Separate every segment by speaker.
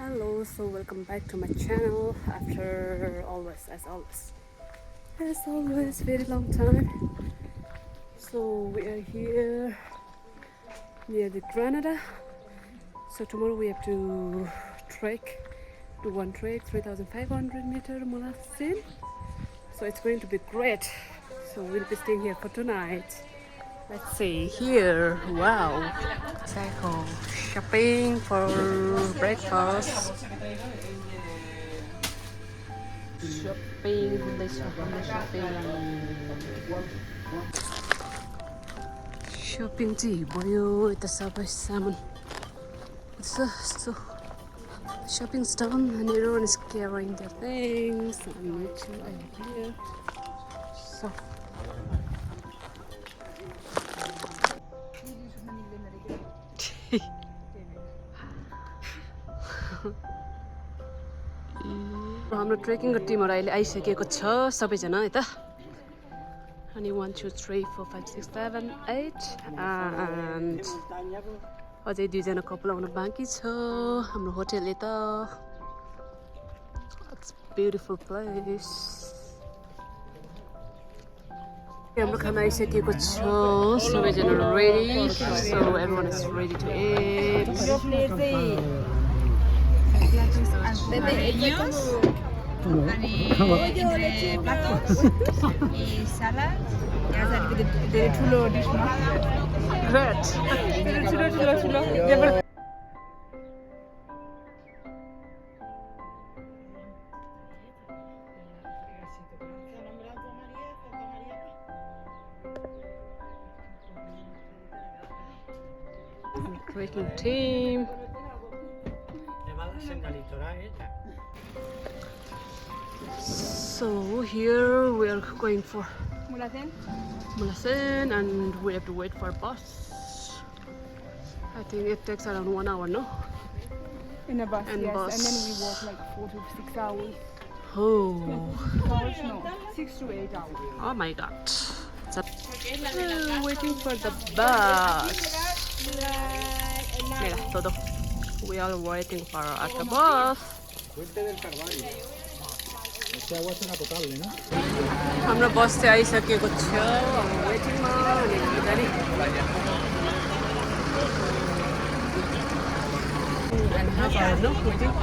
Speaker 1: Hello, so welcome back to my channel after as always, very long time. So we are here near the Granada. So tomorrow we have to do one trek, 3,500 meter mulhacēn. So it's going to be great. So we'll be staying here for tonight. Let's see here. Wow, cycle shopping for breakfast. Shopping. Shopping tea. Boyo, ito sabay salmon. So shopping's done and everyone is carrying their things. And Rachel are here. So. हाम्रो ट्रेकिङको टिमहरू अहिले आइसकेको छ सबैजना यता अनि 1 2 3 4 5 6 7 8 and अझै दुईजना कपल आउनु बाँकी छ हाम्रो होटल यता इट्स ब्युटिफुल प्लेस हाम्रो खाना आइसकेको छ सबैजना ready so everyone is ready to eat
Speaker 2: ellos platos y salad. Ya sabes de chulo dish, ¿no?
Speaker 1: Great.
Speaker 2: Chulo.
Speaker 1: Trekking team. So here we are going for mulhacēn and we have to wait for a bus. I think it takes around 1 hour, no?
Speaker 2: In a bus, yes. And then we walk like 4 to 6 hours.
Speaker 1: Oh.
Speaker 2: 6 to 8 hours.
Speaker 1: Oh my god. Waiting for the bus. Mira, todo. We are waiting for the bus. हाम्रो बस चाहिँ आइसकेको छ वेटिङमा अनि बिदारी and half hour no waiting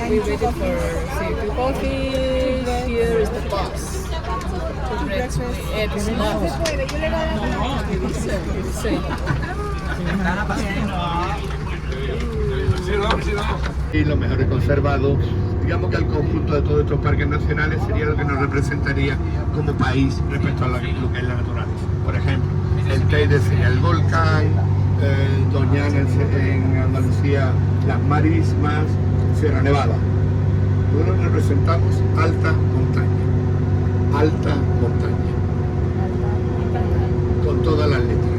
Speaker 1: we waited for say 2 coffees. Here is the bus to breakfast. It's
Speaker 3: y lo mejor conservado. Digamos que el conjunto de todos estos parques nacionales sería lo que nos representaría como país respecto a lo que es la naturaleza. Por ejemplo, el Teide sería el volcán, Doñana en Andalucía, las marismas, Sierra Nevada. Nosotros representamos alta montaña, con todas las letras.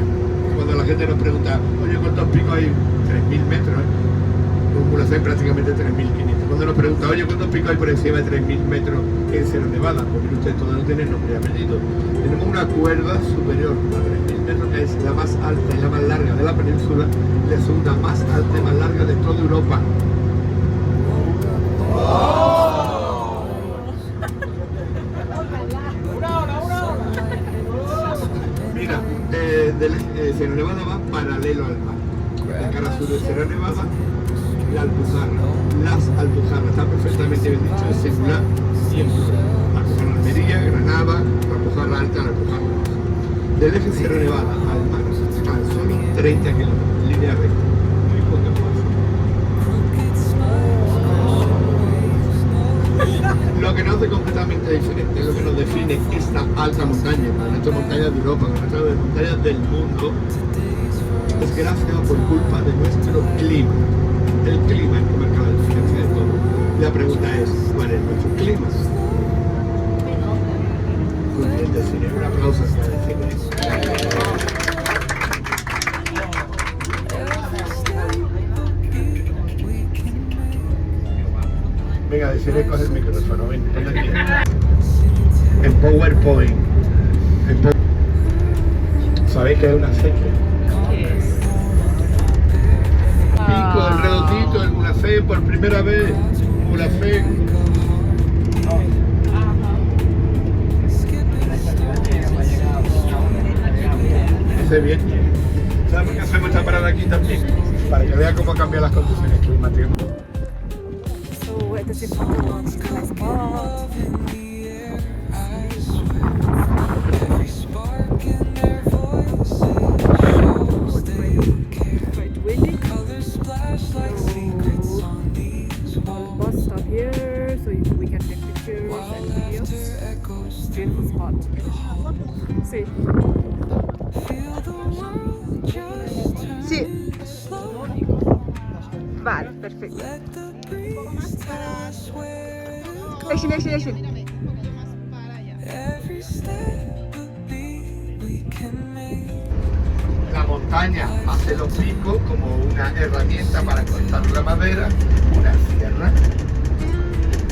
Speaker 3: Cuando la gente nos pregunta, oye, ¿cuántos picos hay? 3.000 metros, un mulhacēn prácticamente 3.500. Cuando nos pregunta, oye, ¿cuántos picos hay por encima de 3.000 metros en Sierra Nevada? Pues mire usted, todo no tiene nombre y apellido. Tenemos una cuerda superior a 3.000 metros, que es la más alta y la más larga de la península, y la segunda más alta y más larga de toda Europa. Mira, Sierra Nevada va paralelo al mar. La cara sur de Sierra Nevada, la Alpujarra. Las Alpujarras, está perfectamente bien dicho, es singular y en plural. Alpujarra Almería, Granada, Alpujarra Alta, Alpujarra Baja. Del eje Sierra Nevada al mar, tan solo 30 kilómetros, línea recta. Muy poco más. Lo que nos hace completamente diferente, lo que nos define esta alta montaña, con nuestra montaña de Europa, con nuestras montañas del mundo, es gracias por culpa de nuestro clima. El clima es que marca la diferencia de todo. La pregunta es, ¿cuál es nuestro clima? Muy bien, decir, un aplauso hacia el cine. Venga, decirle, coge el micrófono, ven, ponte aquí. En PowerPoint. ¿Sabéis que es una sequía? Pico, el redondito, el mulhacēn por primera vez. Mulhacēn. Hace bien. ¿Sabes por qué hacemos esta parada aquí también? Para que vea cómo cambian las condiciones climáticas.
Speaker 1: So at the supermarket, nice spot. Quite windy. So bus stop here, so we can take pictures and videos. Beautiful spot. See.
Speaker 2: Sì. Vale, perfetto. Esci.
Speaker 3: La montaña hace los picos como una herramienta para cortar la madera, una sierra,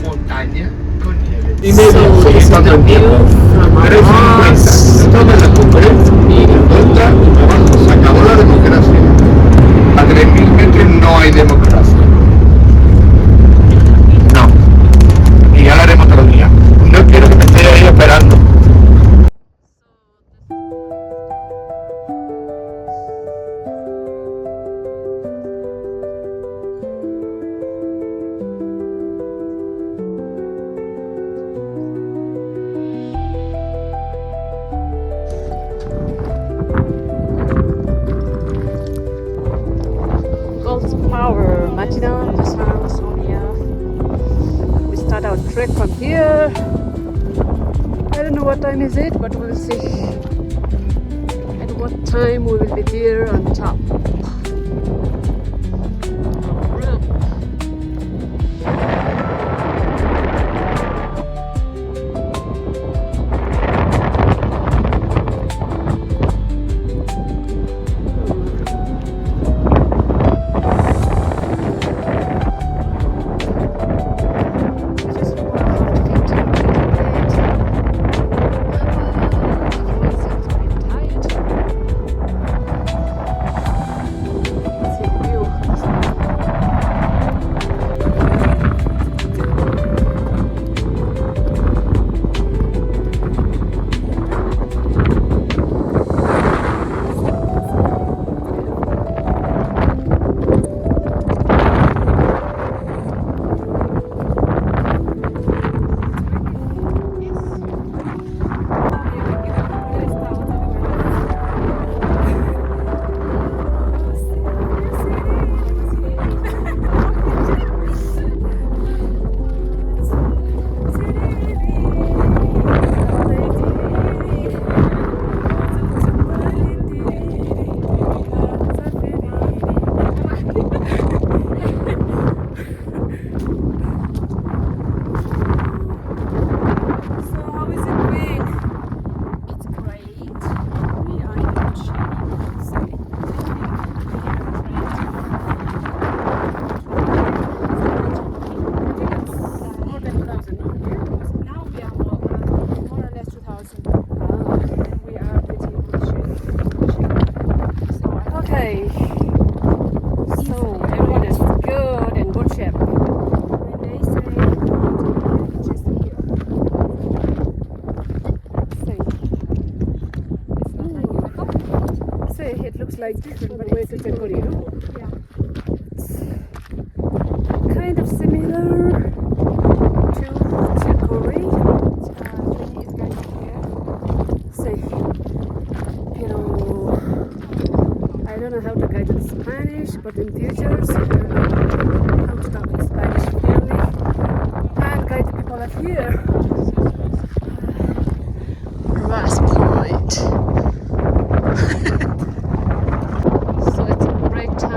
Speaker 3: montaña con nieve. Y medio,
Speaker 1: this is the view from our house.
Speaker 3: Toda la cumbre y en vuelta abajo se acabó la democracia. A 3000 metros no hay democracia. No. Y ya lo haremos otro día. No quiero que me esté ahí esperando.
Speaker 1: Power, Matinan, Jasan, Sonia. We start our trek from here. I don't know what time is it, but we'll see at what time we will be there on top. Okay. So everyone is good and good shape. Say it looks like different way to Korea. It's kind of similar to Korea. Say, you know, I don't know how to guide in Spanish, but in future, so I know how to talk in Spanish clearly and guide the people up here. Last point. So it's break time,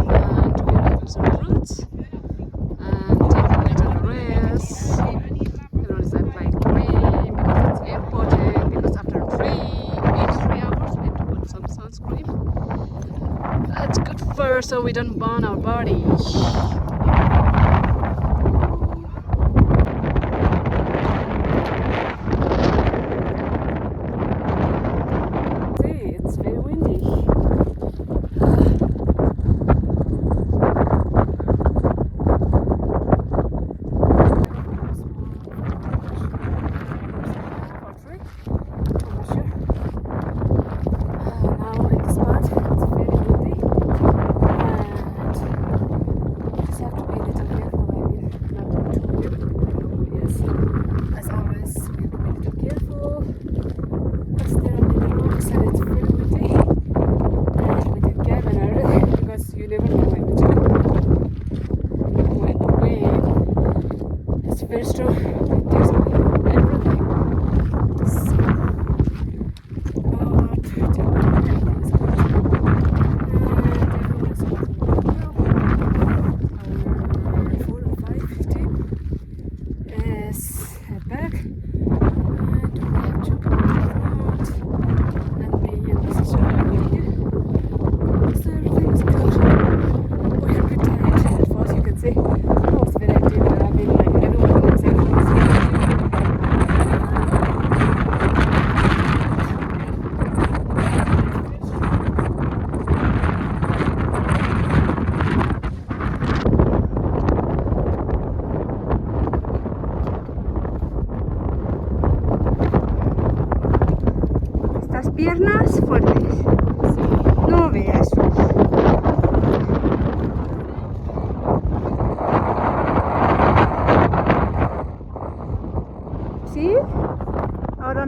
Speaker 1: and we're having some fruits and taking a little rest. Everyone is at like 3 because it's airported, because after 3 hours we have to put some sunscreen. That's good for so we don't burn our body. See, it's very windy.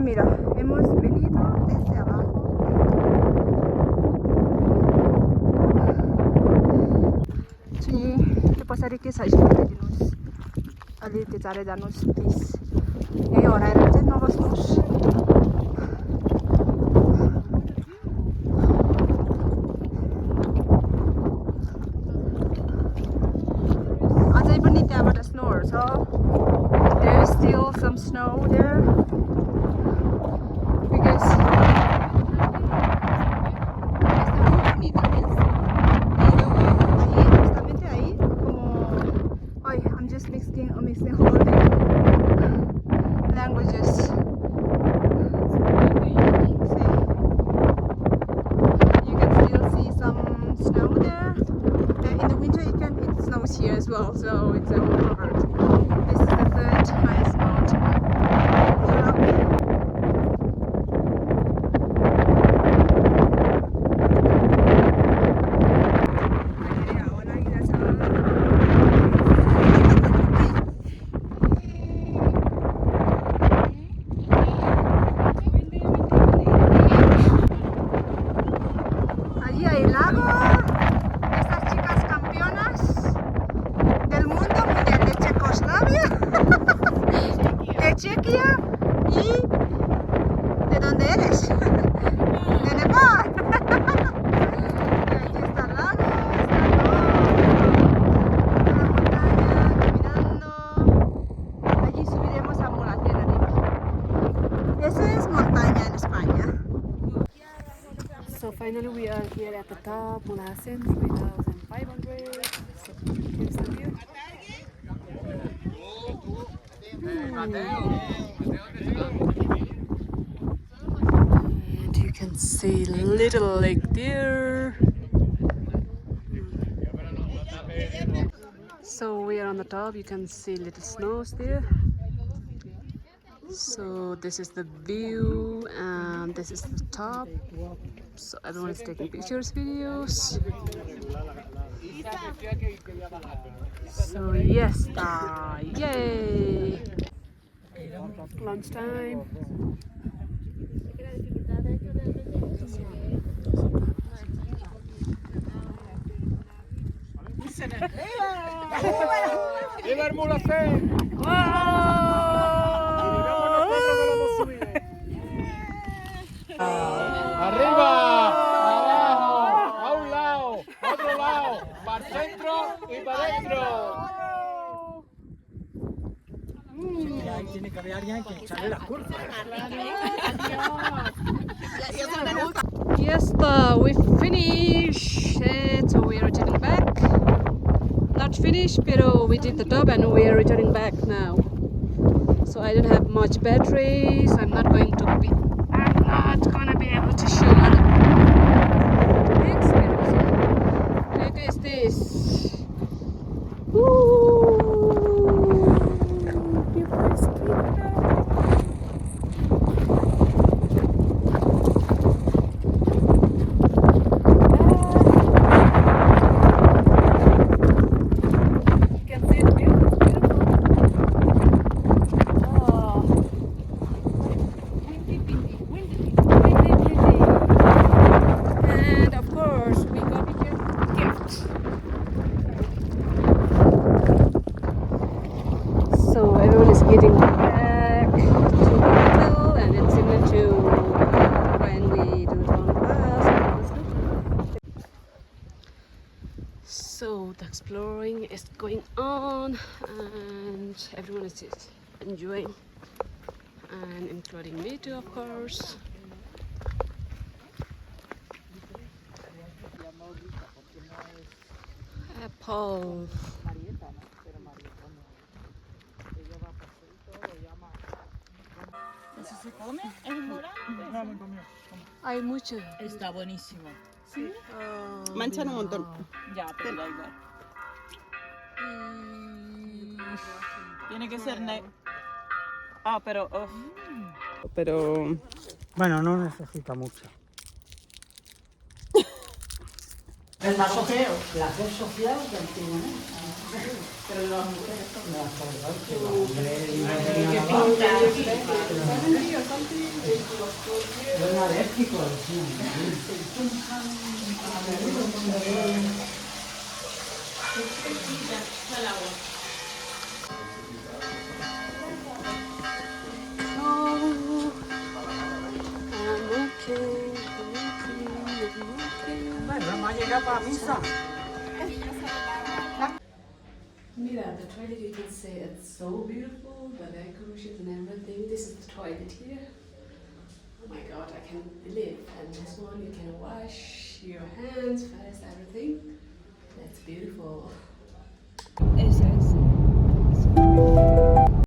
Speaker 2: mira, hemos venido desde abajo. Czyli te pasariki saçmalıyız. Ali ticaretanus please. Oraya gideceğiz, ne basmış? अझै पनि त्यहाँबाट स्नोहरू छ. There is still some snow there because justamente ahí como ay I'm just mixing all the languages. You can still see some snow there. In the winter it snows here as well, so it's all covered. This is the third highest mountain in Europe. Allí hay lago. Estas chicas campeonas del mundo mundial de Checoslovaquia, de Chequia y ¿de dónde eres? De Nepal. Y aquí está el lago, está la montaña, caminando. Allí subiremos a mulhacēn arriba. Eso es montaña en España.
Speaker 1: So finally we are here at the top, mulhacēn, 3,500. So here's the view. And you can see little lake there. So we are on the top, you can see little snows there. So this is the view and this is the top. So everyone is taking pictures, videos. So yes, yay! Lunchtime.
Speaker 3: ¡Viva el mulhacēn! ¡Arriba! ¡Abajo! ¡A un lado! ¡A otro lado! ¡Para el centro y para adentro!
Speaker 4: Ahí tiene que haber alguien que echarle las curvas.
Speaker 1: Yes, we finished it. So we are returning back. Not finished, pero we did the top and we are returning back now. So I don't have much battery, so I'm not gonna be able to show other things. Look at this. Woo! Getting back to the hotel, and it's similar to when we do it on the bus. So the exploring is going on, and everyone is just enjoying, and including me too, of course. Apple.
Speaker 5: ¿Eso se come? ¿Es morado?
Speaker 1: Hay mucho.
Speaker 5: Está buenísimo.
Speaker 1: ¿Sí?
Speaker 6: Manchan un montón.
Speaker 5: Ya, pero da igual. Tiene que ser pero...
Speaker 6: Pero
Speaker 4: Bueno, no necesita mucho.
Speaker 7: El más feo, la fe social del tribunal. Pero las mujeres
Speaker 1: 70 or something. It was called here.
Speaker 4: Vamos a llegar para misa.
Speaker 1: Mira, the toilet, you can say it's so beautiful, the decorations and everything. This is the toilet here. Oh my god, I can't believe. And this one, you can wash your hands, face, everything. That's beautiful.